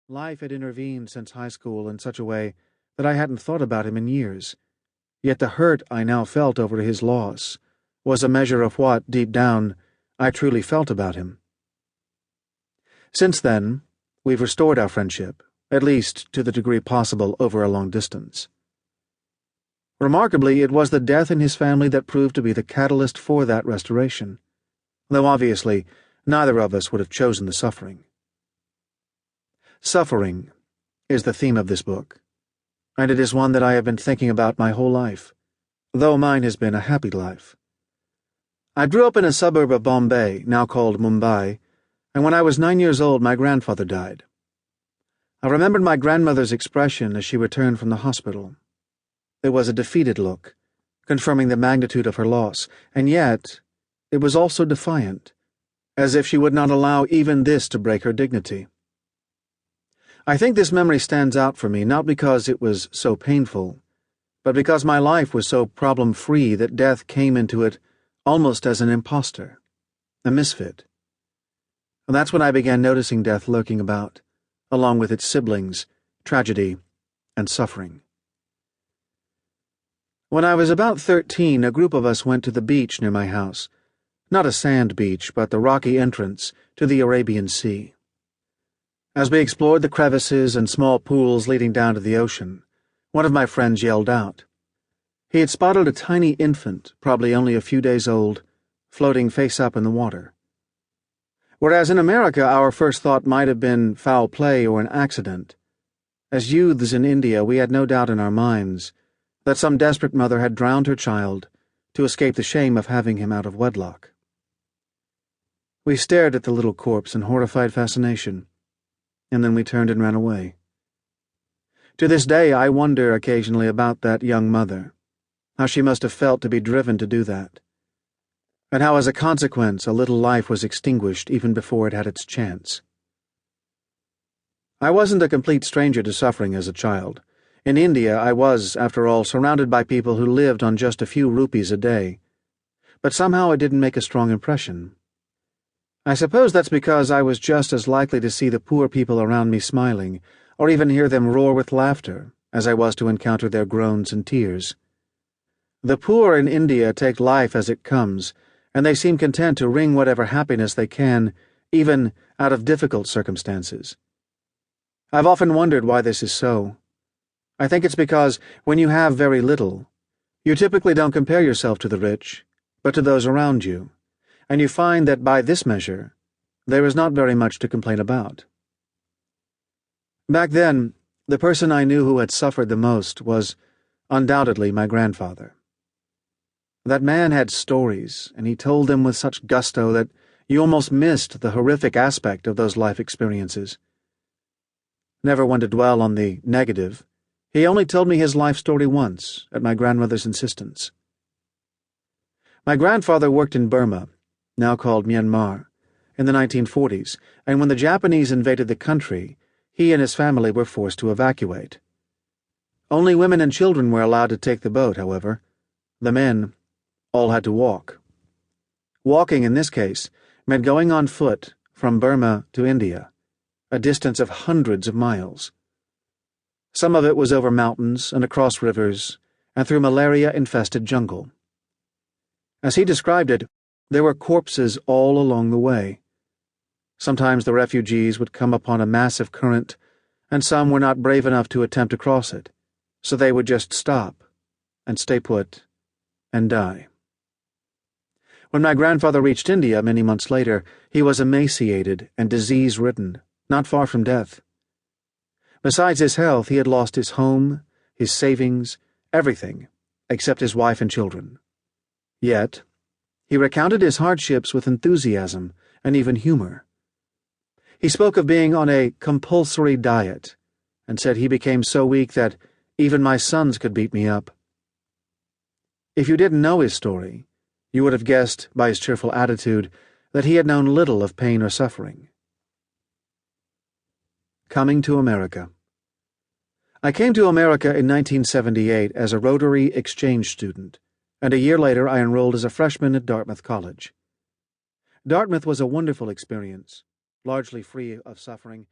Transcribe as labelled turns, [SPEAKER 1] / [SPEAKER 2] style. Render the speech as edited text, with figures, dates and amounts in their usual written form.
[SPEAKER 1] Life had intervened since high school in such a way that I hadn't thought about him in years, yet the hurt I now felt over his loss was a measure of what, deep down, I truly felt about him. Since then, we've restored our friendship, at least to the degree possible over a long distance. Remarkably, it was the death in his family that proved to be the catalyst for that restoration, though obviously neither of us would have chosen the suffering. Suffering is the theme of this book, and it is one that I have been thinking about my whole life, though mine has been a happy life. I grew up in a suburb of Bombay, now called Mumbai, and when I was 9 years old my grandfather died. I remembered my grandmother's expression as she returned from the hospital. It was a defeated look, confirming the magnitude of her loss, and yet it was also defiant, as if she would not allow even this to break her dignity. I think this memory stands out for me not because it was so painful, but because my life was so problem-free that death came into it almost as an imposter, a misfit. And that's when I began noticing death lurking about, along with its siblings, tragedy, and suffering. When I was about 13, a group of us went to the beach near my house, not a sand beach, but the rocky entrance to the Arabian Sea. As we explored the crevices and small pools leading down to the ocean, one of my friends yelled out. He had spotted a tiny infant, probably only a few days old, floating face up in the water. Whereas in America our first thought might have been foul play or an accident, as youths in India we had no doubt in our minds that some desperate mother had drowned her child to escape the shame of having him out of wedlock. We stared at the little corpse in horrified fascination, and then we turned and ran away. To this day I wonder occasionally about that young mother, how she must have felt to be driven to do that, and how as a consequence a little life was extinguished even before it had its chance. I wasn't a complete stranger to suffering as a child. In India I was, after all, surrounded by people who lived on just a few rupees a day, but somehow it didn't make a strong impression. I suppose that's because I was just as likely to see the poor people around me smiling, or even hear them roar with laughter, as I was to encounter their groans and tears. The poor in India take life as it comes, and they seem content to wring whatever happiness they can, even out of difficult circumstances. I've often wondered why this is so. I think it's because when you have very little, you typically don't compare yourself to the rich, but to those around you, and you find that by this measure, there is not very much to complain about. Back then, the person I knew who had suffered the most was undoubtedly my grandfather. That man had stories, and he told them with such gusto that you almost missed the horrific aspect of those life experiences. Never one to dwell on the negative, he only told me his life story once, at my grandmother's insistence. My grandfather worked in Burma, now called Myanmar, in the 1940s, and when the Japanese invaded the country, he and his family were forced to evacuate. Only women and children were allowed to take the boat, however. The men all had to walk. Walking, in this case, meant going on foot from Burma to India, a distance of hundreds of miles. Some of it was over mountains and across rivers and through malaria-infested jungle. As he described it, there were corpses all along the way. Sometimes the refugees would come upon a massive current, and some were not brave enough to attempt to cross it, so they would just stop and stay put and die. When my grandfather reached India many months later, he was emaciated and disease-ridden, not far from death. Besides his health, he had lost his home, his savings, everything, except his wife and children. Yet, he recounted his hardships with enthusiasm and even humor. He spoke of being on a compulsory diet, and said he became so weak that even my sons could beat me up. If you didn't know his story, you would have guessed by his cheerful attitude that he had known little of pain or suffering. Coming to America. I came to America in 1978 as a Rotary exchange student, and a year later I enrolled as a freshman at Dartmouth College. Dartmouth was a wonderful experience, largely free of suffering,